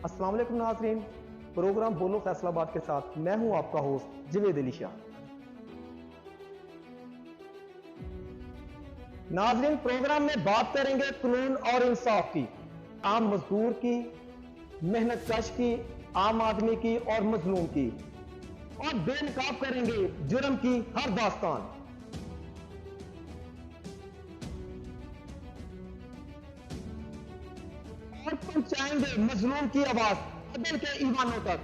अस्सलाम वालेकुम नाज़रीन, प्रोग्राम बोलो फैसलाबाद के साथ मैं हूं आपका होस्ट जवेद अली शाह। नाज़रीन, प्रोग्राम में बात करेंगे कानून और इंसाफ की, आम मजदूर की, मेहनत कश की, आम आदमी की और मजलूम की, और बेनकाब करेंगे जुर्म की हर दास्तान। और पहुंचाएंगे मजलूम की आवाज अदल के ईवानों तक,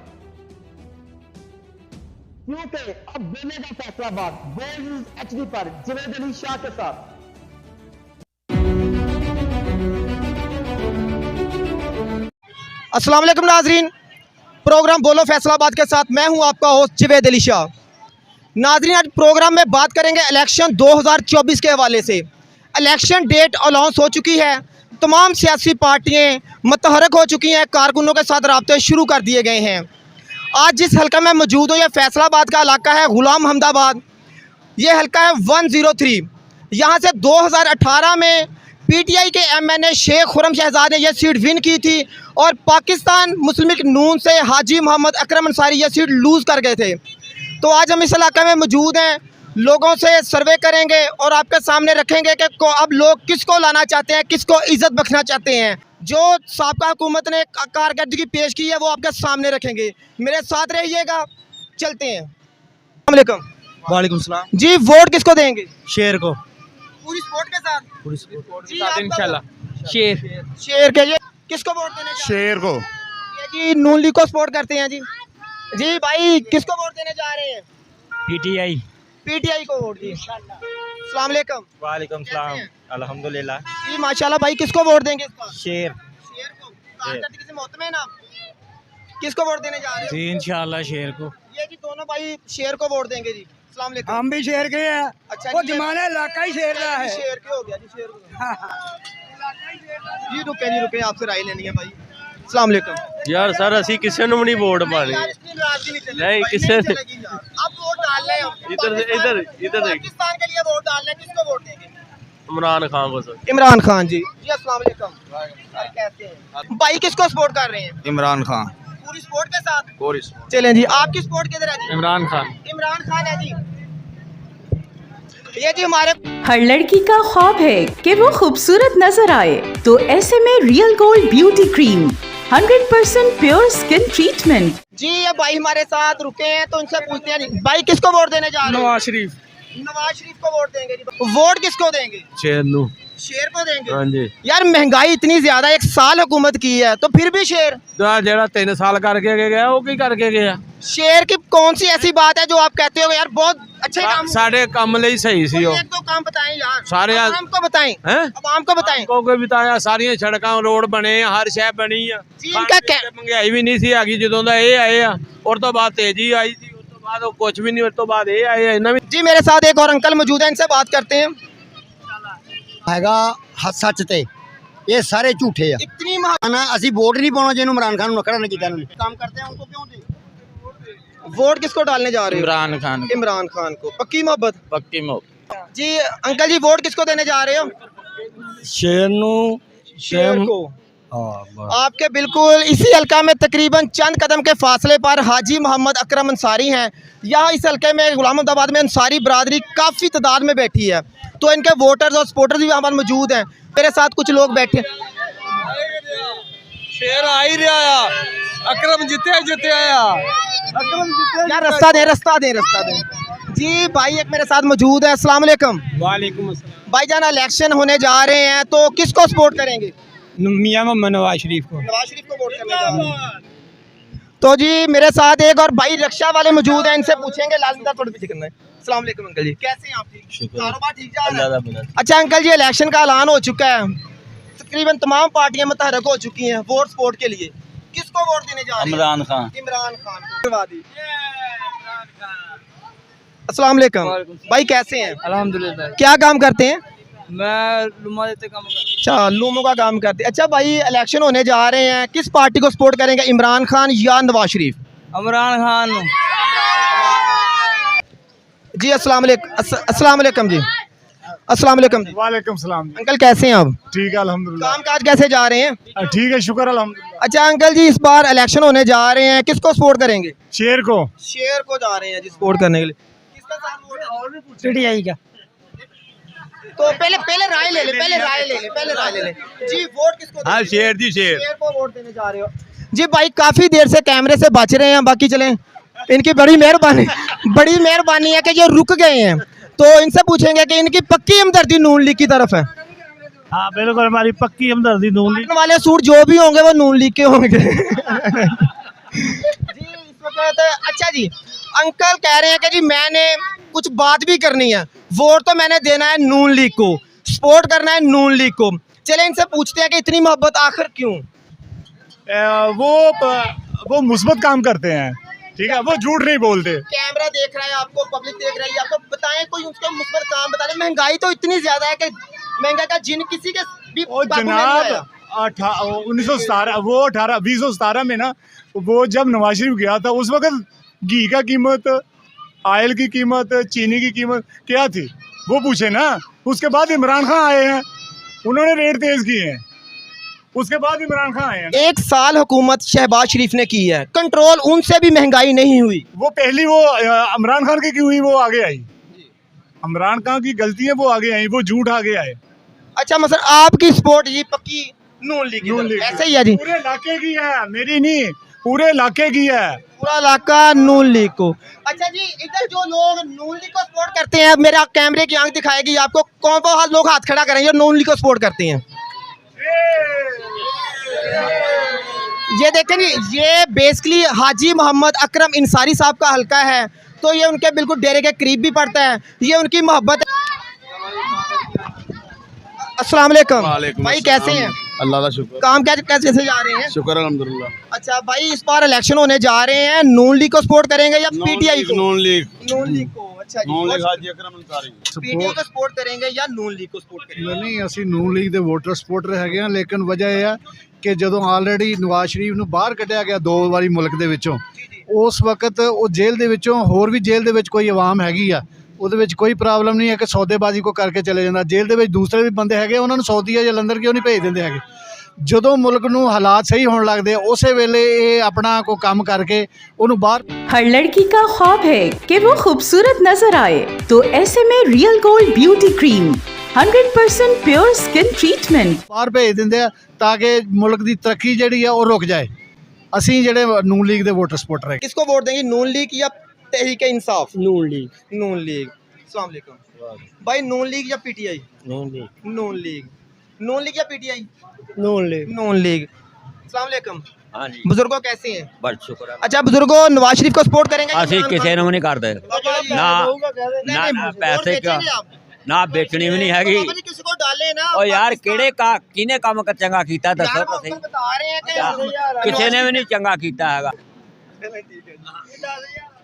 क्योंकि अब बोलेगा फैसलाबाद बोल्ड एचडी पर जवेद अली शाह के साथ। अस्सलाम वालेकुम नाजरीन, प्रोग्राम बोलो फैसलाबाद के साथ मैं हूं आपका होस्ट जवेद अली शाह। नाजरीन, आज प्रोग्राम में बात करेंगे इलेक्शन 2024 के हवाले से। इलेक्शन डेट अनाउंस हो चुकी है, तमाम सियासी पार्टियां मुतहरक हो चुकी हैं, कारकुनों के साथ राब्ते शुरू कर दिए गए हैं। आज जिस हल्का में मौजूद हूँ, यह फैसलाबाद का इलाका है गुलाम हमदाबाद। ये हल्का है 103। यहाँ से 2018 में पीटीआई के एमएनए शेख खुरम शहजाद ने यह सीट विन की थी और पाकिस्तान मुस्लिम लीग नून से हाजी मोहम्मद अकरम अंसारी यह सीट लूज़ कर गए थे। तो आज हम इस इलाके में मौजूद हैं, लोगों से सर्वे करेंगे और आपके सामने रखेंगे कि अब लोग किसको लाना चाहते हैं, किसको इज्जत बख्शना चाहते हैं। जो साबका हुकूमत ने कारकर्दगी पेश की है वो आपके सामने रखेंगे। मेरे साथ रहिएगा, चलते हैं। अस्सलाम वालेकुम। वालेकुम सलाम। जी, वोट किसको देंगे? शेर को। पूरी सपोर्ट के साथ? पूरी सपोर्ट जी, आपका इंशाल्लाह। शेर। शेर के लिए किसको वोट देने जा रहे शेर को। हैं? जी, नून लीग को सपोर्ट करते हैं। जी जी भाई, किसको वोट देने जा रहे हैं? पीटीआई। पीटीआई को वोट दी। अस्सलाम वालेकुम। वालेकुम सलाम। अल्हम्दुलिल्लाह। जी माशाल्लाह भाई, किसको वोट देंगे इस बार? शेर। शेर को। कारकर्दगी से मोहतमिन आप? किसको वोट देने जा रहे हो? जी इंशाल्लाह शेर को। ये जी दोनों भाई शेर को वोट देंगे। जी अस्सलाम वालेकुम। हम भी शेर के हैं। अच्छा, वो जी, जमाना इलाका ही शेर रहा है। शेर के हो गया जी, शेर को। जी रुके आपसे राय लेनी है भाई। अस्सलाम वालेकुम। यार सर असी किसी ਨੂੰ नहीं वोट पानी नहीं किसी ने अब वोट डाल रहे हैं। इधर पाकिस्तान के लिए वोट डाल रहे हैं, किसको वोट देंगे? इमरान खान को सर। इमरान खान जी। जी अस्सलाम वालेकुम। सर कैसे हैं भाई, किसको सपोर्ट कर रहे हैं? इमरान खान। पूरी सपोर्ट के साथ? चलें जी, आपकी सपोर्ट किधर है जी? इमरान खान। इमरान खान है जी। ये जी हमारे हर लड़की का ख्वाब है कि वो खूबसूरत नजर आए, तो ऐसे में real gold beauty cream 100% pure skin treatment. जी, ये भाई हमारे साथ रुके हैं तो उनसे पूछते हैं जी, भाई किसको वोट देने जा रहे हैं? नवाज शरीफ। नवाज शरीफ को वोट देंगे जी। वोट किसको देंगे? शेर नु। शेर को देंगे। हाँ जी। यार महंगाई इतनी ज्यादा, 1 साल हुकूमत की है तो फिर भी शेर? जेड़ा 3 साल करके गया वो की करके गया? शेर की कौन सी ऐसी बात है जो आप कहते हो यार बहुत अच्छे काम? साढ़े काम ਲਈ सही सी एक दो काम बताएं यार। सारे आवाम को बताएं। हैं आवाम को बताएं। को भी बताया, सारियां सड़कां रोड बने, हर शय बनी आ। जी, इनका क्या महंगाई भी नहीं सी हैगी ਜਦੋਂ ਦਾ ਇਹ ਆਏ ਆ, और तो बाद तेजी आई थी, उस तो बाद कुछ भी नहीं, उस तो बाद ये आए इन्ना भी। जी, मेरे साथ एक और अंकल मौजूद है, इनसे बात करते हैं। हैगा सच ते ये सारे झूठे आ। इतनी ना असी वोट नहीं पाना जिन्होंने इमरान खान नखड़ा नहीं किया। काम करते हैं उनको क्यों दें? वोट किसको डालने जा रहे हो? इमरान खान। इमरान खान को। पक्की मोहब्बत? पक्की मोहब्बत। जी अंकल जी, वोट किसको देने जा रहे हो? शेर नु। शेर को। आपके बिल्कुल इसी हल्का में तकरीबन चंद कदम के फासले पर हाजी मोहम्मद अकरम अंसारी हैं। यहाँ इस हल्के में गुलाम हमदाबाद में अंसारी बरादरी काफ़ी तादाद में बैठी है, तो इनके वोटर्स और सपोर्टर्स भी वहाँ पर मौजूद हैं। मेरे साथ कुछ लोग बैठे। शेर आ ही रहा, अकरम जीते आया। यार रास्ता दें। जी भाई एक मेरे साथ मौजूद है। अस्सलाम वालेकुम। वालेकुम भाईजान, इलेक्शन होने जा रहे हैं तो किसको सपोर्ट करेंगे? मियां मोहम्मद नवाज शरीफ को। नवाज शरीफ को वोट करने जा रहे हैं। तो जी मेरे साथ एक और भाई रिक्शा वाले मौजूद हैं, इनसे पूछेंगे। लाजमी थोड़ा पीछे करना है। अस्सलाम वालेकुम अंकल जी, कैसे हैं आप? ठीक, कारोबार ठीक जा रहा है? अच्छा अंकल जी, इलेक्शन का ऐलान हो चुका है, तकरीबन तमाम पार्टियां मुतहरक हो चुकी हैं वोट सपोर्ट के लिए। किसको वोट देने जा रहे हैं? इमरान खान। इमरान खान को। अस्सलाम वालेकुम भाई, कैसे हैं? अल्हम्दुलिल्लाह। क्या काम करते हैं? मैं लुमा देते काम करता। अच्छा, लूमों का काम करते हैं। अच्छा भाई, इलेक्शन होने जा रहे हैं, किस पार्टी को सपोर्ट करेंगे, इमरान खान या नवाज शरीफ? इमरान खान। जी अस्सलाम वालेकुम जी। अस्सलाम वालेकुम जी। वालेकुम सलाम। अंकल कैसे हैं आप? ठीक है अल्हम्दुलिल्लाह। काम काज कैसे जा रहे हैं? ठीक है शुक्र अल्हम्दुलिल्लाह। अच्छा अंकल जी, इस बार इलेक्शन होने जा रहे हैं, किसको सपोर्ट करेंगे? शेर को। शेर को जा रहे हैं जी सपोर्ट करने के लिए। किसका साथ वोट है? पीटीआई का। तो पहले राय ले ले, पहले राय ले जी। वोट किसको? हाँ शेर जी, शेर को वोट देने जा रहे हो जी। भाई काफी देर से कैमरे से बच रहे हैं, बाकी चलें, इनकी बड़ी मेहरबानी है कि ये रुक गए हैं। तो इनसे पूछेंगे कि इनकी पक्की हमदर्दी नून लीग की तरफ है? हाँ बिल्कुल, हमारी पक्की हमदर्दी नून लीग। वाले सूट जो भी होंगे वो नून लीग के होंगे जी इस वक्त। अच्छा जी, अंकल कह रहे हैं कि जी मैंने कुछ बात भी करनी है, वोट तो मैंने देना है नून लीग को, सपोर्ट करना है नून लीग को। चले इनसे पूछते हैं कि इतनी मोहब्बत आखिर क्यों? वो मुस्बत काम करते हैं, ठीक है, वो झूठ नहीं बोलते। कैमरा देख रहा है आपको, पब्लिक देख रही है आपको, बताएं कोई उसका मुस्बत काम बता दें। महंगाई तो इतनी ज्यादा है कि महंगाई का जिन किसी के भी और जनाब 2017 में ना, वो जब नवाज शरीफ गया था उस वक्त घी का कीमत, ऑयल की कीमत, चीनी की कीमत क्या थी वो पूछे ना। उसके बाद इमरान खान आए हैं, उन्होंने रेट तेज किए हैं, उसके बाद इमरान खान आए हैं। 1 साल हुकूमत शहबाज शरीफ ने की है कंट्रोल, उनसे भी महंगाई नहीं हुई। वो पहली वो इमरान खान की हुई, वो आगे आई। इमरान खान की गलती है, वो आगे आई, वो झूठ आगे आए। अच्छा मतलब आपकी सपोर्ट जी पक्की नून लीग की तरफ, ऐसे ही है जी? पूरे इलाके की है, मेरी नहीं, पूरे इलाके की है, पूरा इलाका नून लीग को। अच्छा जी, इधर जो लोग नून लीग को सपोर्ट करते हैं, मेरा कैमरे की आंख दिखाएगी आपको, कौन कौन लोग हाथ खड़ा करेंगे नून लीग को सपोर्ट करते हैं? ये देखें जी, ये बेसिकली हाजी मोहम्मद अकरम इंसारी साहब का हल्का है, तो ये उनके बिल्कुल डेरे के करीब भी पड़ता है, ये उनकी मोहब्बत है। अस्सलाम वालेकुम भाई, कैसे हैं? अल्लाह का शुक्र। काम कैसे जा रहे हैं? शुक्र अल्हम्दुलिल्लाह। अच्छा भाई, इस बार इलेक्शन होने जा रहे हैं, नून लीग को सपोर्ट करेंगे या पीटीआई को? नून लीग को। अच्छा जी, नून लीग हाजी अकरम अंसारी। पीटीआई को सपोर्ट करेंगे या नून लीग को सपोर्ट करेंगे? नहीं, ਅਸੀਂ ਨੂਨ ਲੀਗ ਦੇ ਵੋਟਰ ਸਪੋਰਟਰ ਹੈਗੇ ਆ, ਲੇਕਿਨ ਵਜ੍ਹਾ ਇਹ ਆ ਕਿ ਜਦੋਂ ਆਲਰੇਡੀ ਨਵਾਜ਼ ਸ਼ਰੀਫ ਨੂੰ ਬਾਹਰ ਕੱਢਿਆ ਗਿਆ 2 ਵਾਰੀ ਮੁਲਕ ਦੇ ਵਿੱਚੋਂ, ਉਸ ਵਕਤ ਉਹ ਜੇਲ੍ਹ ਦੇ ਵਿੱਚੋਂ, ਹੋਰ ਵੀ ਜੇਲ੍ਹ ਦੇ ਵਿੱਚ ਕੋਈ ਆਵਾਮ ਹੈਗੀ ਆ, ਉਹਦੇ ਵਿੱਚ ਕੋਈ ਪ੍ਰੋਬਲਮ ਨਹੀਂ ਹੈ ਕਿ ਸੌਦੇਬਾਜ਼ੀ ਕੋ ਕਰਕੇ ਚਲੇ ਜਾਂਦਾ। ਜੇਲ੍ਹ ਦੇ ਵਿੱਚ ਦੂਸਰੇ ਵੀ ਬੰਦੇ ਹੈਗੇ, ਉਹਨਾਂ ਨੂੰ ਸਾਊਦੀਆ ਜਾਂ ਲੰਡਨ ਕਿਉਂ ਨਹੀਂ ਭੇਜ ਦਿੰਦੇ ਹੈਗੇ? ਜਦੋਂ ਮੁਲਕ ਨੂੰ ਹਾਲਾਤ ਸਹੀ ਹੋਣ ਲੱਗਦੇ ਉਸੇ ਵੇਲੇ ਇਹ ਆਪਣਾ ਕੋਈ ਕੰਮ ਕਰਕੇ ਉਹਨੂੰ ਬਾਹਰ। हर लड़की का ख्वाब है कि वो खूबसूरत नजर आए, तो ऐसे में real gold beauty cream 100% pure skin treatment ਬਾਹਰ ਭੇਜ ਦਿੰਦੇ ਆ ਤਾਂ ਕਿ ਮੁਲਕ ਦੀ ਤਰੱਕੀ ਜਿਹੜੀ ਆ ਉਹ ਰੁਕ ਜਾਏ। ਅਸੀਂ ਜਿਹੜੇ ਨੂਨ ਲੀਗ ਦੇ ਵੋਟਰ ਸਪੋਰਟਰ ਹੈ। किसको वोट देंगे, नून लीग या तहरीक इंसाफ? नून लीग। नून लीग। अस्सलाम वालेकुम भाई, नून लीग या पीटीआई? नून लीग। नून लीग। नून लीग या पीटीआई? नून लीग। नून लीग। अस्सलाम वालेकुम। हाँ जी, बुजुर्गों कैसे हैं? बहुत शुक्र। अच्छा बुजुर्गों, नवाज शरीफ को सपोर्ट करेंगे? ਅਸੀਂ ਕਿਸੇ ਨੂੰ ਵੀ ਨਹੀਂ ਕਰਦੇ, ਨਾ ਪੈਸੇ का ਨਾ ਵੇਚਣੀ ਵੀ ਨਹੀਂ ਹੈਗੀ। किसी को डाले ना। ਉਹ ਯਾਰ ਕਿਹਨੇ ਕੰਮ ਚੰਗਾ ਕੀਤਾ ਦੱਸੋ ਤਾਂ ਸਹੀ। बता रहे हैं कि ਕਿਸੇ ਨੇ ਵੀ ਨਹੀਂ ਚੰਗਾ ਕੀਤਾ ਹੈਗਾ।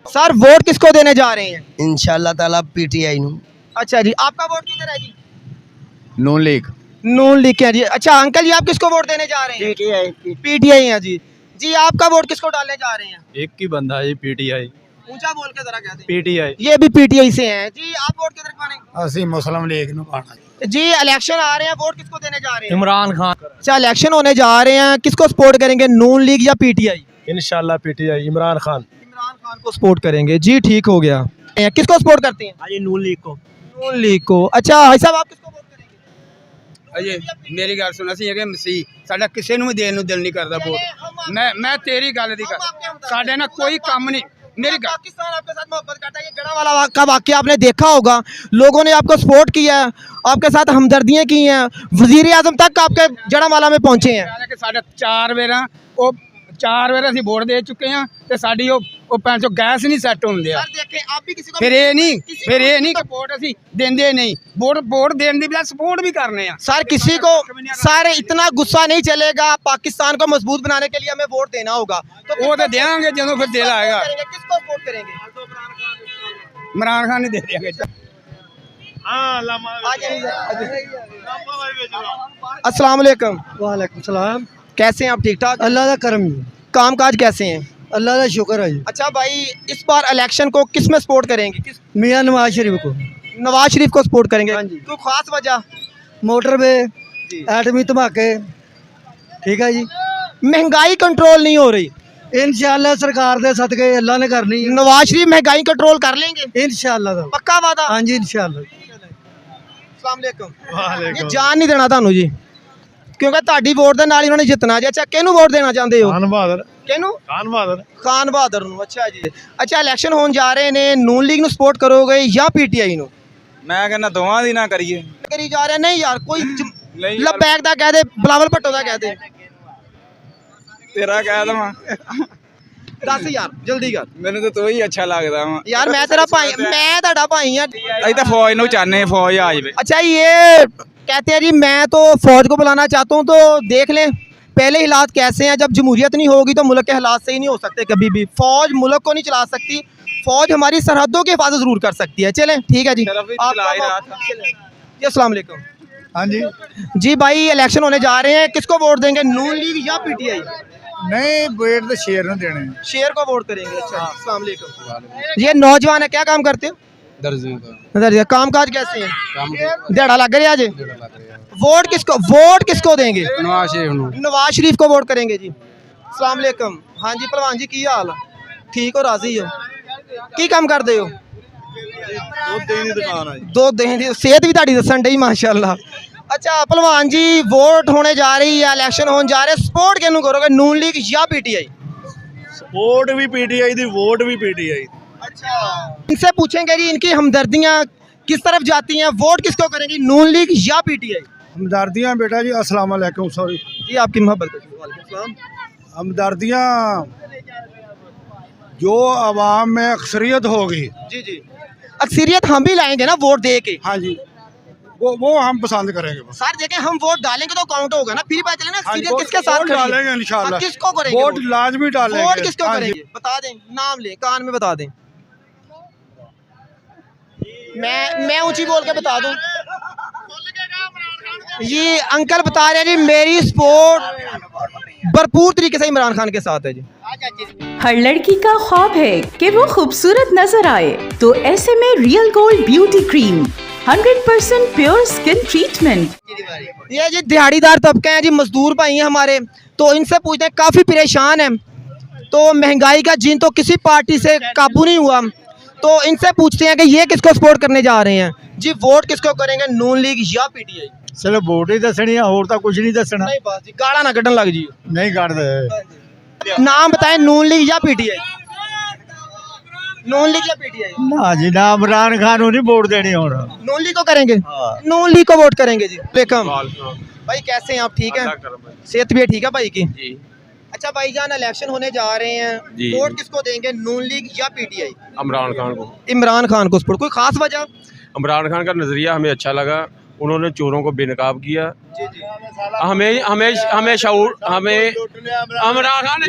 सर वोट किसको देने जा रहे हैं? इंशाल्लाह ताला पीटीआई नू। अच्छा जी, आपका वोट किधर है जी? नून लीग। नून लीग क्या जी? अच्छा अंकल जी, आप किसको वोट देने जा रहे हैं? पीटीआई है जी। जी आपका वोट किसको डालने जा रहे हैं? एक ही बंदा है पीटीआई। ऊंचा बोल के जरा कहते हैं। पीटीआई। ये भी पीटीआई से हैं जी। आप वोट किधर पाने? ਅਸੀਂ ਮੁਸਲਿਮ ਲੀਗ ਨੂੰ ਪਾਣਾ। जी इलेक्शन आ रहे हैं, वोट किसको देने जा रहे हैं? इमरान खान। अच्छा इलेक्शन होने जा रहे हैं, किसको सपोर्ट करेंगे, नून लीग या पीटीआई? इंशाल्लाह पीटीआई। इमरान खान। इमरान खान को सपोर्ट करेंगे जी, ठीक हो गया। किसको सपोर्ट करते हैं? हाजी नून लीग को। नून लीग को। अच्छा भाई साहब, आप किसको वोट करेंगे? अजय मेरी गल सुन, ਅਸੀਂ ਹੈਗੇ ਮਸੀਹ, ਸਾਡਾ ਕਿਸੇ ਨੂੰ ਵੀ ਦੇਣ ਨੂੰ ਦਿਲ ਨਹੀਂ ਕਰਦਾ ਵੋਟ। ਮੈਂ ਤੇਰੀ ਗੱਲ ਦੀ ਕਰ, ਸਾਡੇ ਨਾਲ ਕੋਈ ਕੰਮ ਨਹੀਂ। मेरी पाकिस्तान आपके साथ मोहब्बत करता है। ये जड़ावाला का वाकया आपने देखा होगा, लोगों ने आपको सपोर्ट किया है, आपके साथ हमदर्दियां की हैं, वजीर आजम तक आपके जड़ावाला में पहुंचे हैं। साढ़े 4 वेरा वो 4 वेरा ਅਸੀਂ ਵੋਟ ਦੇ ਚੁੱਕੇ ਹਾਂ ਤੇ ਸਾਡੀ ਉਹ ਪੈਣ ਚੋਂ ਗੈਸ ਨਹੀਂ ਸੈੱਟ ਹੁੰਦੇ ਆ। ਫਿਰ ਇਹ ਨਹੀਂ ਕਿ ਵੋਟ ਅਸੀਂ ਦਿੰਦੇ ਨਹੀਂ, ਵੋਟ ਦੇਣ ਦੀ ਬਜਾਏ ਸਪੋर्ट भी करने हैं। सर किसी को सर इतना गुस्सा नहीं चलेगा, पाकिस्तान को मजबूत बनाने के लिए हमें वोट देना होगा, तो वो तो देंगे ਜਦੋਂ ਫਿਰ ਦਿਲ आएगा। किसको सपोर्ट करेंगे? इमरान खान नहीं दे देंगे। अस्सलाम वालेकुम। वालेकुम सलाम। कैसे हैं आप? ठीक ठाक? अल्लाह का करम। काम काज कैसे हैं? अल्लाह का शुक्र है जी। अच्छा भाई, इस बार इलेक्शन को किस में सपोर्ट करेंगे? मियां नवाज शरीफ को। नवाज शरीफ को सपोर्ट करेंगे। हाँ जी। तो खास वजह मोटरवे एटमी धमाके, ठीक है जी। महंगाई कंट्रोल नहीं हो रही, इंशाल्लाह सरकार दे सदके अल्लाह ने करनी है। नवाज शरीफ महंगाई कंट्रोल कर लेंगे इंशाल्लाह पक्का वादा। हाँ जी इंशाल्लाह। अस्सलाम वालेकुम। ये जान नहीं देना ਤੁਹਾਨੂੰ ਜੀ ਕਿਉਂਕਿ ਤੁਹਾਡੀ ਵੋਟ ਦੇ ਨਾਲ ਹੀ ਉਹਨਾਂ ਨੇ ਜਿੱਤਣਾ ਜੀ। ਅੱਛਾ ਕਿਹਨੂੰ ਵੋਟ ਦੇਣਾ ਚਾਹੁੰਦੇ ਹੋ? खान बहादुर ਕਿਹਨੂੰ? खान बहादुर ਖਾਨ ਬਹਾਦਰ ਨੂੰ। ਅੱਛਾ ਜੀ। ਅੱਛਾ ਇਲੈਕਸ਼ਨ ਹੋਣ ਜਾ ਰਹੇ ਨੇ, ਨੂਨ ਲੀਗ ਨੂੰ ਸਪੋਰਟ ਕਰੋਗੇ ਜਾਂ ਪੀਟੀਆਈ ਨੂੰ? ਮੈਂ ਕਹਿੰਦਾ ਦੋਵਾਂ ਦੀ ਨਾ ਕਰੀਏ। ਕਰੀ ਜਾ ਰਿਹਾ ਨਹੀਂ ਯਾਰ ਕੋਈ ਨਹੀਂ ਲਬੈਕ ਦਾ ਕਹਿ ਦੇ, ਬਲਾਵਲ ਭੱਟੋ ਦਾ ਕਹਿ ਦੇ। ਤੇਰਾ ਕਹਿ ਦਵਾਂ ਦੱਸ ਯਾਰ ਜਲਦੀ ਕਰ। ਮੈਨੂੰ ਤਾਂ ਤੂੰ ਹੀ ਅੱਛਾ ਲੱਗਦਾ ਵਾ। यार मैं तेरा भाई, मैं ਤੁਹਾਡਾ ਭਾਈ ਹਾਂ। ਅਸੀਂ ਤਾਂ ਫੌਜ ਨੂੰ ਚਾਹਨੇ, ਫੌਜ ਆ ਜਾਵੇ। अच्छा ये कहते हैं जी मैं तो फौज को बुलाना चाहता हूँ, तो देख लें पहले हालात कैसे हैं। जब जमहूरियत नहीं होगी तो मुल्क के हालात सही नहीं हो सकते कभी भी। फौज मुल्क को नहीं चला सकती, फौज हमारी सरहदों की हिफाजत जरूर कर सकती है। चलें ठीक है जी। जी अस्सलाम वालेकुम। हाँ जी। जी भाई इलेक्शन होने जा रहे हैं, किसको वोट देंगे, नून लीग या पीटीआई? नहीं वेट तो शेयर न देने। शेर को वोट करेंगे। अच्छा अस्सलाम वालेकुम। ये नौजवान है, क्या काम करते हो? दर्जी। काम काज कैसे है? दिहाड़ा लग रहा है आज। वोट किसको देंगे? नवाज शरीफ को वोट करेंगे जी। अस्सलाम वालेकुम। हाँ जी पहलवान जी की हाल? ठीक हो, राजी हो? की काम करते हो? दो दही दी सेहत भी ताड़ी दसन डई माशाल्लाह। अच्छा पहलवान जी वोट होने जा रही है, इलेक्शन होने जा रहे हैं, सपोर्ट किहनू करोगे, नून लीग या पीटीआई? सपोर्ट भी पीटीआई दी, वोट भी पीटीआई। अच्छा इनसे पूछेंगे जी इनकी हमदर्दियाँ किस तरफ जाती हैं, वोट किसको करेंगी, नून लीग या पीटीआई? हमदर्दियाँ बेटा जी अस्सलाम वालेकुम। सॉरी जी आपकी मोहब्बत। हमदर्दियाँ जो आवाम में अक्सरियत होगी। जी जी अक्सरियत हम भी लाएंगे ना वोट दे के। हाँ जी वो हम पसंद करेंगे। सर देखें हम वोट डालेंगे तो काउंट होगा ना, फिर पता चले ना अक्सरियत किसके साथ खड़ी है। डालेंगे इंशाल्लाह। अब किसको करेंगे वोट लाजमी डालेंगे। वोट किसको हाँ करेंगे बता दें, नाम ले कान में बता दें। मैं ऊंची बोल के बता दूं। ये अंकल बता रहे हैं जी मेरी सपोर्ट भरपूर तरीके से इमरान खान के साथ है जी। हर लड़की का ख्वाब है कि वो खूबसूरत नजर आए, तो ऐसे में real gold beauty cream 100% pure skin treatment. ये जी दिहाड़ीदार तबके हैं जी, मजदूर भाई हैं हमारे, तो इनसे पूछते हैं काफ़ी परेशान हैं, तो महंगाई का जिन तो किसी पार्टी से काबू नहीं हुआ, तो इनसे पूछते हैं कि ये किसको सपोर्ट करने जा रहे हैं जी, वोट किसको करेंगे, नून लीग या पीटीआई? सिर्फ वोट ही दसनी है, और तो कुछ नहीं दसना। नहीं बात जी, गाड़ा ना कटन लग जी। नहीं काटते। नाम बताएं, नून लीग या पीटीआई? नून लीग या पीटीआई? ना जी ना, इमरान खान को नहीं वोट देनी हो रहा। नून लीग को करेंगे। नून लीग को वोट करेंगे जी। वेलकम भाई, कैसे हैं आप? ठीक हैं, सेहत भी ठीक है भाई की? अच्छा भाईजान इलेक्शन होने जा रहे हैं, वोट किसको देंगे, नून लीग या पीटीआई? इमरान खान को। इमरान खान को सपोर्ट, कोई खास वजह? इमरान खान का नज़रिया हमें अच्छा लगा, उन्होंने चोरों को बेनकाब किया। हमें हमें हमें शऊर हमें इमरान खान ने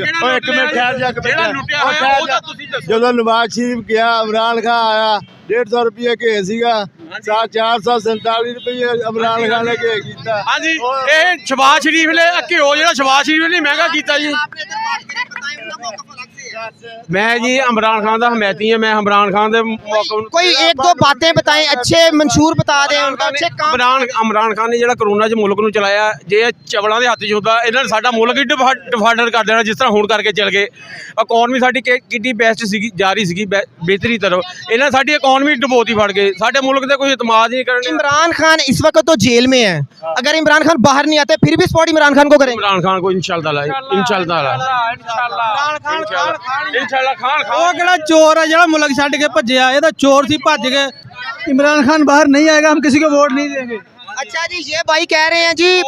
जो नवाज शरीफ गया, इमरान खान आया, 150 रुपये के सीगा, 447 रुपये इमरान खान ने के कीता। हाँ जी, ये शहबाज शरीफ ने घिओ जो शहबाज शरीफ ने महंगा किया जी। मैं जी इमरान खान का हमायती है, मैं इमरान खान दे कोई एक दो बातें बताएं, अच्छे मंशूर बता दें उनका अच्छे काम। इमरान खान ने ਜਿਹੜਾ ਕਰੋਨਾ 'ਚ ਮੁਲਕ ਨੂੰ ਚਲਾਇਆ, ਜੇ ਚਵਲਾਂ ਦੇ ਹੱਥ 'ਚ ਹੁੰਦਾ ਇਹਨਾਂ ਨੇ ਸਾਡਾ ਮੁਲਕ ਹੀ ਡਿਫਾਲਟਰ ਕਰ ਦੇਣਾ, ਜਿਸ ਤਰ੍ਹਾਂ ਹੁਣ ਕਰਕੇ ਚੱਲ ਗਏ। ਇਕਨੋਮੀ ਸਾਡੀ ਕਿੰਨੀ ਬੈਸਟ ਸੀਗੀ, ਜਾਰੀ ਸੀਗੀ ਬਿਹਤਰੀ ਤਰਫ, ਇਹਨਾਂ ਨੇ ਸਾਡੀ ਇਕਨੋਮੀ ਡਬੋਤੀ ਫੜ ਗਏ, ਸਾਡੇ ਮੁਲਕ ਤੇ ਕੋਈ ਇਤਮਾਦ नहीं करने। इमरान खान इस वक्त तो जेल में है, अगर इमरान खान बाहर नहीं आते फिर भी सपोर्ट इमरान खान को करेंगे? इमरान खान को इंशाल्लाह ਉਹ ਕਿਹੜਾ ਚੋਰ ਆ ਜਿਹੜਾ ਮੁਲਕ ਛੱਡ ਕੇ ਭੱਜਿਆ, ਇਹ ਤਾਂ ਚੋਰ ਸੀ ਭੱਜ ਗਏ। इमरान खान बाहर नहीं आएगा, हम किसी को वोट नहीं देंगे। अच्छा जी, ये भाई कह रहे हैं जी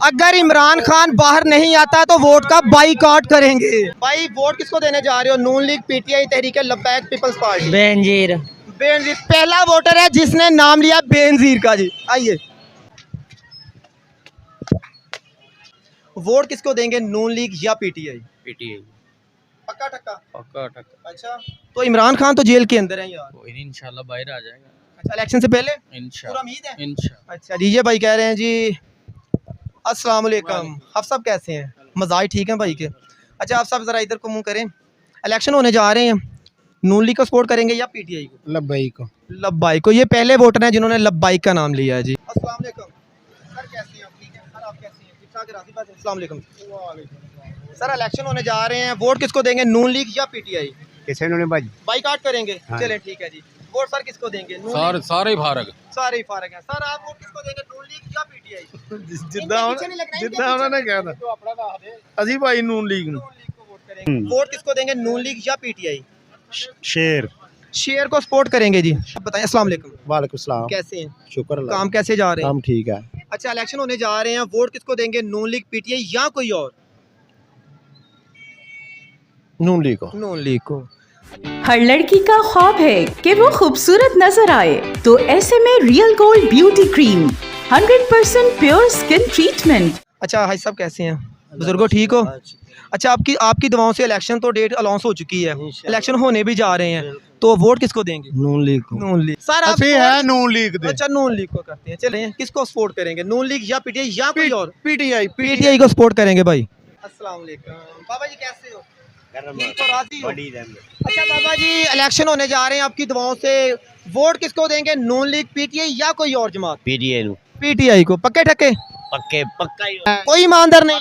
अगर इमरान खान बाहर नहीं आता तो वोट का बाईकाट करेंगे। भाई वोट किसको देने जा रहे हो, नून लीग, पीटीआई, तहरीक लब्बैक पीपल्स पार्टी? बेनजीर। बेनजीर पहला वोटर है जिसने नाम लिया बेनजीर का जी। आइए, वोट किसको देंगे, नून लीग या पीटीआई? पीटीआई। पक्का टक्का? पक्का टक्का। अच्छा तो इमरान खान तो जेल के अंदर है यार। कोई नहीं, इंशाल्लाह बाहर आ जाएगा। अच्छा इलेक्शन से पहले पूरा उम्मीद है इंशाल्लाह। अच्छा डीजे भाई कह रहे हैं जी अस्सलाम वालेकुम, आप सब कैसे हैं, मजाज ठीक है भाई के? अच्छा आप सब ज़रा इधर को मुँह करें, इलेक्शन होने जा रहे हैं, नून लीग को सपोर्ट करेंगे या पीटीआई को? लब्बई को। लब्बाई को। ये पहले वोटर हैं जिन्होंने लब्बाई का नाम लिया है जी। अस्सलाम वालेकुम सर, कैसे हैं आप? ठीक है सर, आप कैसे हैं? ठीक ठाक, राजी बात है। अस्सलाम वालेकुम सर, इलेक्शन होने जा रहे हैं, वोट किसको देंगे, नून लीग या पीटीआई? किसे ने भाई बाइकआउट करेंगे? चलें ठीक है जी। वोट सर किसको देंगे? नून लीग? सारे फारग सारे ही फारग हैं सर। आप वोट किसको देंगे, नून लीग या पीटीआई? जिद्दां उन्होंने कहा था ਅਸੀਂ ਭਾਈ ਨੂਨ ਲੀਗ ਨੂੰ। वोट किसको देंगे, नून लीग या पीटीआई? शेर। शेर को सपोर्ट करेंगे जी। आप बताएं। अस्सलाम वालेकुम, वालेकुम सलाम। कैसे हैं? शुक्र अल्लाह। काम कैसे जा रहे हैं? काम ठीक है। अच्छा, इलेक्शन होने जा रहे हैं, वोट किसको देंगे, नून लीग, पीटीआई या कोई और? नून लीग को। नून लीग को। हर लड़की का ख्वाब है कि वो खूबसूरत नजर आए, तो ऐसे में real gold beauty cream 100% pure skin treatment. अच्छा भाई साहब, कैसे हैं? बुजुर्गो ठीक हो? अच्छा, आपकी दवाओं से इलेक्शन तो डेट अनाउंस हो चुकी है, इलेक्शन होने भी जा रहे हैं, तो वोट किसको देंगे? नून लीग को। नून लीग। सर आप है नून लीग दे। अच्छा, नून लीग को करते हैं। चलिए, किसको सपोर्ट करेंगे, नून लीग या पीटीआई या कोई और? पीटीआई। पीटीआई को सपोर्ट करेंगे भाई। अस्सलाम वालेकुम बाबा जी, कैसे हो? ठीक हो, राजी हो? अच्छा बाबा जी, इलेक्शन होने जा रहे हैं, आपकी दवाओं से वोट किसको देंगे, नून लीग, पीटीआई या कोई और जमात? पीटीआई पीटीआई को। पक्के ठक्के? पक्के पक्का ही कोई ईमानदार नहीं?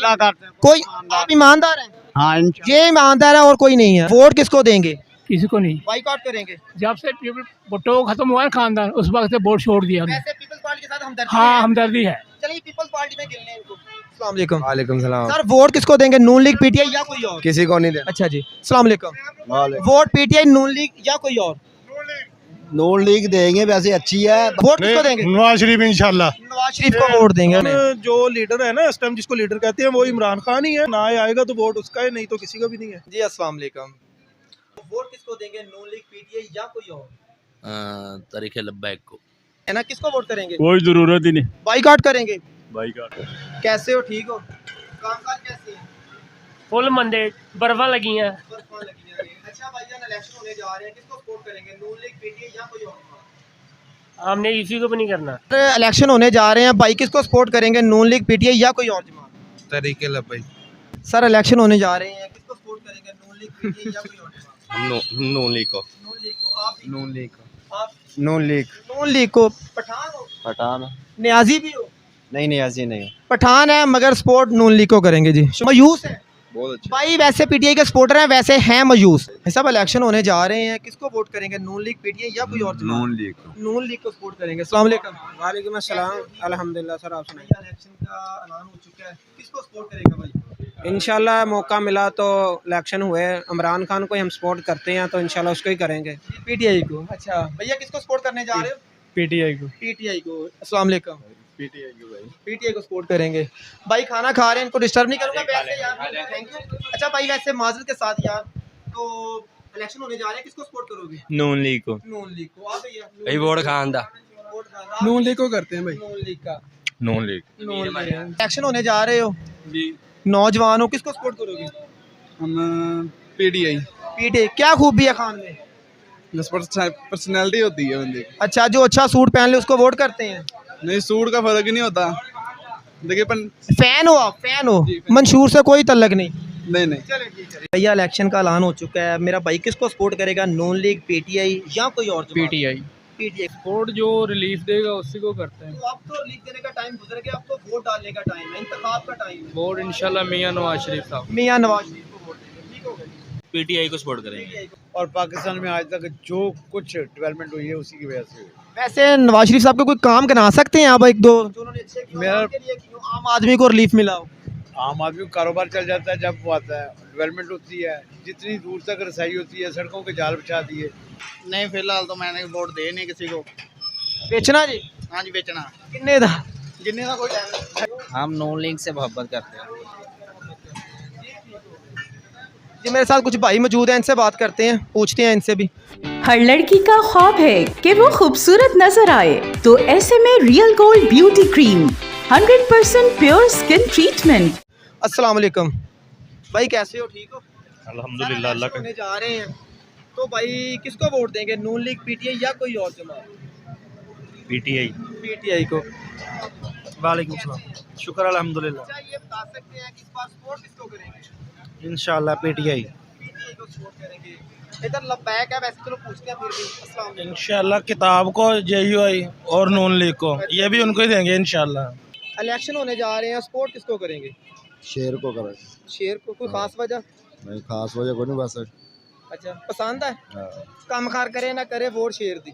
कोई आप ईमानदार हैं? हाँ, ये ईमानदार है और कोई नहीं है। वोट किसको देंगे? किसी को नहीं। बाइकआउट करेंगे? जब से भुट्टो खत्म हुआ है खानदान, उस वक्त से वोट छोड़ दिया हमने। वैसे पीपल्स पार्टी के साथ हमदर्दी हाँ, है। हमदर्दी है। चलिए पीपल्स पार्टी में गिनने इनको। अस्सलाम वालेकुम। वालेकुम सलाम। सर, वोट किसको देंगे, नून लीग, पीटीआई या कोई और? किसी को नहीं देना। अच्छा जी, अस्सलाम वालेकुम। वोट पीटीआई, नून लीग या कोई और? नून लीग देंगे, वैसे अच्छी है। वोट किसको देंगे? नवाज शरीफ इंशाल्लाह। नवाज शरीफ को वोट देंगे। जो लीडर है ना इस टाइम, जिसको लीडर कहते हैं, वो इमरान खान ही है। ना आएगा तो वोट उसका है, नहीं तो किसी का भी नहीं है जी। अस्सलाम वालेकुम। वोट किसको देंगे, नून लीग, पीटीआई या कोई और? तरीके लब्बैक को। है ना, किसको वोट करेंगे? कोई जरूरत ही नहीं। बाइकआउट करेंगे? बाइकआउट। कैसे हो, ठीक हो? कामकाज कैसे है? फुल मंदे बर्फा लगी हैं। बर्फां लगी हैं। अच्छा भाईजान, इलेक्शन होने जा रहे हैं, किसको सपोर्ट करेंगे, नून लीग, पीटीआई या कोई और? हमने इसी को भी नहीं करना। इलेक्शन होने जा रहे हैं भाई, किसको सपोर्ट करेंगे, नून लीग, पीटीआई या कोई और जमात? तरीके लब्बई। सर, इलेक्शन होने जा रहे हैं, किसको सपोर्ट करेंगे, नून लीग, पीटीआई या कोई और जमात? नून लीग को। नून लीग को। आप? नून लीग को। आप? नून लीग। नून लीग को। पठान हो? पठान। न्याजी भी हो? नहीं नहीं, ऐसे नहीं। पठान है मगर सपोर्ट नून लीग को करेंगे जी। मायूस है बहुत अच्छा। भाई, वैसे पीटीआई के सपोर्टर हैं, वैसे हैं मायूस। सब इलेक्शन होने जा रहे हैं, किसको वोट करेंगे, नून लीग, पीटीआई या कोई और जमात? नून लीग को। नून लीग को सपोर्ट करेंगे। अस्सलाम वालेकुम। वालेकुम अस्सलाम। अल्हम्दुलिल्लाह सर, आप सुनाइए। इलेक्शन का ऐलान हो चुका है, किसको सपोर्ट करेगा भाई? इंशाल्लाह मौका मिला तो इलेक्शन हुए, इमरान खान को हम सपोर्ट करते हैं, तो इंशाल्लाह उसको ही करेंगे। पीटीआई को। अच्छा भैया, किसको सपोर्ट करने जा रहे हो? पीटीआई को। पीटीआई को। अस्सलाम वालेकुम। पीटीआई को भाई। पीटीआई को सपोर्ट करेंगे भाई। खाना खा रहे हैं, इनको डिस्टर्ब नहीं करूंगा वैसे यार, थैंक यू। अच्छा भाई, वैसे माजरत के साथ यार, तो इलेक्शन होने जा रहे हैं, किसको सपोर्ट करोगे? नून लीग को। नून लीग को। आप भैया? भाई वोट खान दा। वोट खाना। नून लीग को करते हैं भाई। नून लीग का। नून लीग। नून लीग। इलेक्शन होने जा रहे हो जी। नौजवान हो, किसको सपोर्ट करोगे? हम पीटीआई। पीटीआई। क्या खूबी है खान में? पर्सनैलिटी होती है बंदे की। अच्छा, जो अच्छा सूट पहन ले उसको वोट करते हैं? नहीं, सूट का फर्क ही नहीं होता। देखिए फैन हो आप? फैन हो? मंशूर से कोई तल्लक नहीं? नहीं नहीं। चलिए ठीक है भैया, इलेक्शन का ऐलान हो चुका है, मेरा भाई किसको सपोर्ट करेगा, नून लीग, पीटीआई या कोई और? पीटीआई। पीटीआई। वोट जो रिलीफ देगा उसी को करते हैं। तो अब तो रिलीफ देने का टाइम गुजर गया, अब तो वोट डालने का टाइम है, इंतखाब का टाइम है। वोट इंशाल्लाह मियां नवाज शरीफ साहब। मियां नवाज शरीफ को वोट देंगे। ठीक हो गया। पीटीआई को सपोर्ट करेंगे। और पाकिस्तान में आज तक जो कुछ डेवलपमेंट हुई है उसी की वजह से। वैसे नवाज शरीफ साहब को कोई काम गिना सकते हैं आप, एक दो जो उन्होंने अच्छे किए मेरा- उनके लिए, कि आम आदमी को रिलीफ मिला हो? आम आदमी को कारोबार चल जाता है जब वो आता है, डेवलपमेंट होती है, जितनी दूर तक रसाई होती है, सड़कों के जाल बिछा दिए। नहीं, फिलहाल तो मैंने वोट दे नहीं किसी को। बेचना जी? हाँ जी, बेचना। किन्ने दा? जिन्ने का कोई टाइम नहीं। हम नून लीग से मोहब्बत करते हैं। जी, मेरे साथ कुछ भाई मौजूद हैं, इनसे बात करते हैं, पूछते हैं इनसे भी। हर लड़की का ख्वाब है कि वो खूबसूरत नजर आए, तो ऐसे में real gold beauty cream 100% pure skin treatment. अस्सलाम वालेकुम भाई, कैसे हो, ठीक हो? अल्हम्दुलिल्लाह। अल्लाह का होने जा रहे हैं, तो भाई किसको वोट देंगे, नून लीग, पीटीआई या कोई और जमात? पीटीआई। पीटीआई को। वालेकुम सलाम। शुक्र अल्हम्दुलिल्लाह। अच्छा, ये बता सकते हैं कि इस बार सपोर्ट किसको करेंगे? इंशाल्लाह पीटीआई। पीटीआई को सपोर्ट करेंगे। इधर लब्बैक है, वैसे चलो पूछते हैं फिर भी। अस्सलाम वालेकुम। इंशाल्लाह किताब को JUI और नून लीग को ये भी उनको ही देंगे इंशाल्लाह। इलेक्शन होने जा रहे हैं, सपोर्ट किसको करेंगे? शेर को करें। शेर को, कोई खास वजह? नहीं खास वजह कोई नहीं, बस अच्छा पसंद है, काम कार करे ना करे वोट शेर दी।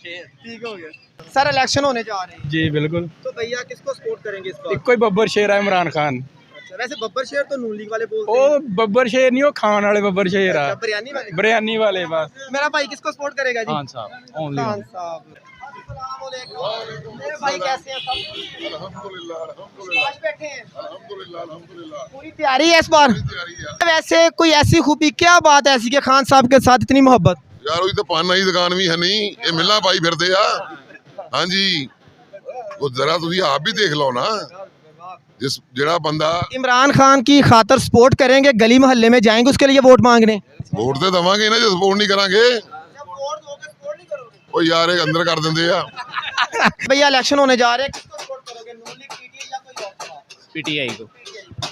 ठीक हो गया। सर इलेक्शन होने जा रहे हैं, जी बिल्कुल। तो भैया किसको सपोर्ट करेंगे इस बार? कोई बब्बर शेर है इमरान खान। अच्छा, वैसे बब्बर शेर तो नून लीग वाले बोलते हैं। ओ बब्बर शेर नहीं, वो खान वाले बब्बर शेर अच्छा, है, बिरयानी वाले। बिरयानी वाले बस। मेरा भाई किसको सपोर्ट करेगा जी? खान साहब ओनली। खान साहब। मेरे भाई कैसे हैं सब? आज बैठे हैं, पूरी तैयारी है इस बार। वैसे कोई ऐसी खूबी, क्या बात है ऐसी कि खान साहब के साथ इतनी मोहब्बत? यार ਉਹਦੀ ਤਾਂ ਪਾਨਾ ਦੀ ਦੁਕਾਨ ਵੀ ਹੈ ਨਹੀਂ, ਇਹ ਮਿੱਲਾਂ ਪਾਈ ਫਿਰਦੇ ਆ। ਹਾਂਜੀ ਉਹ ਜ਼ਰਾ ਤੁਸੀਂ ਆਪ ਵੀ ਦੇਖ ਲਓ ਨਾ, ਜਿਸ ਜਿਹੜਾ ਬੰਦਾ इमरान खान की खातर सपोर्ट करेंगे, गली मोहल्ले में जाएंगे उसके लिए वोट मांगने? ਵੋਟ ਤੇ ਦਵਾਂਗੇ ਨਾ, ਜੇ ਸਪੋਰਟ ਨਹੀਂ ਕਰਾਂਗੇ ਉਹ ਯਾਰ ਇਹ ਅੰਦਰ ਕਰ ਦਿੰਦੇ ਆ। भैया इलेक्शन होने जा रहे हैं, किसको सपोर्ट करोगे? नून लीग, PTI या कोई और जमात? PTI को।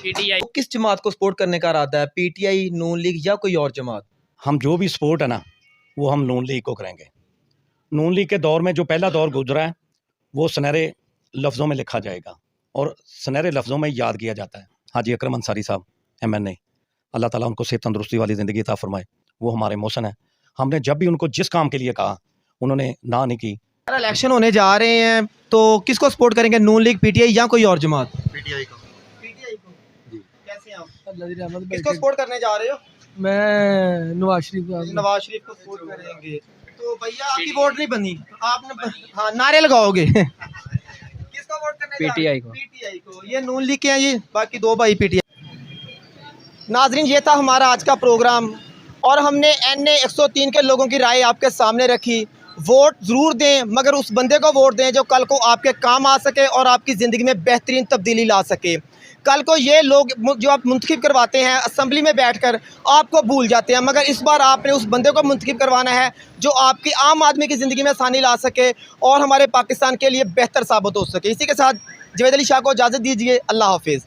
PTI। किस जमात को सपोर्ट करने का इरादा है? PTI, नून लीग या कोई और जमात? हम जो भी सपोर्ट है ना वो हम नून लीग को करेंगे। नून लीग के दौर में जो पहला दौर गुजरा है वो सुनहरे लफ्ज़ों में लिखा जाएगा और सुनहरे लफ्ज़ों में याद किया जाता है। हाजी अकरम अंसारी साहब MNA, अल्लाह ताला उनको सेहत तंदुरुस्ती वाली ज़िंदगी अता फरमाए, वो हमारे मोहसन हैं। हमने जब भी उनको जिस काम के लिए कहा उन्होंने ना नहीं की। इलेक्शन होने जा रहे हैं तो किसको सपोर्ट करेंगे? नून लीग, PTI या कोई और जमात? PTI को। PTI को जी। कैसे हैं आप? किसको सपोर्ट करने जा रहे हो? मैं नवाज शरीफ नवाज शरीफ को सपोर्ट करेंगे। तो भैया आपकी वोट नहीं बनी, आपने हाँ नारे लगाओगे। किसको वोट करने? PTI को। PTI को। ये नून लीग के हैं जी, बाकी दो भाई PTI। नाजरीन ये था हमारा आज का प्रोग्राम और हमने NA 103 के लोगों की राय आपके सामने रखी। वोट ज़रूर दें, मगर उस बंदे को वोट दें जो कल को आपके काम आ सके और आपकी ज़िंदगी में बेहतरीन तब्दीली ला सके। कल को ये लोग जो आप मुंतखब करवाते हैं असम्बली में बैठकर आपको भूल जाते हैं, मगर इस बार आपने उस बंदे को मुंतखब करवाना है जो आपकी आम आदमी की ज़िंदगी में आसानी ला सके और हमारे पाकिस्तान के लिए बेहतर साबित हो सके। इसी के साथ जवेद अली शाह को इजाज़त दीजिए। अल्लाह हाफिज़।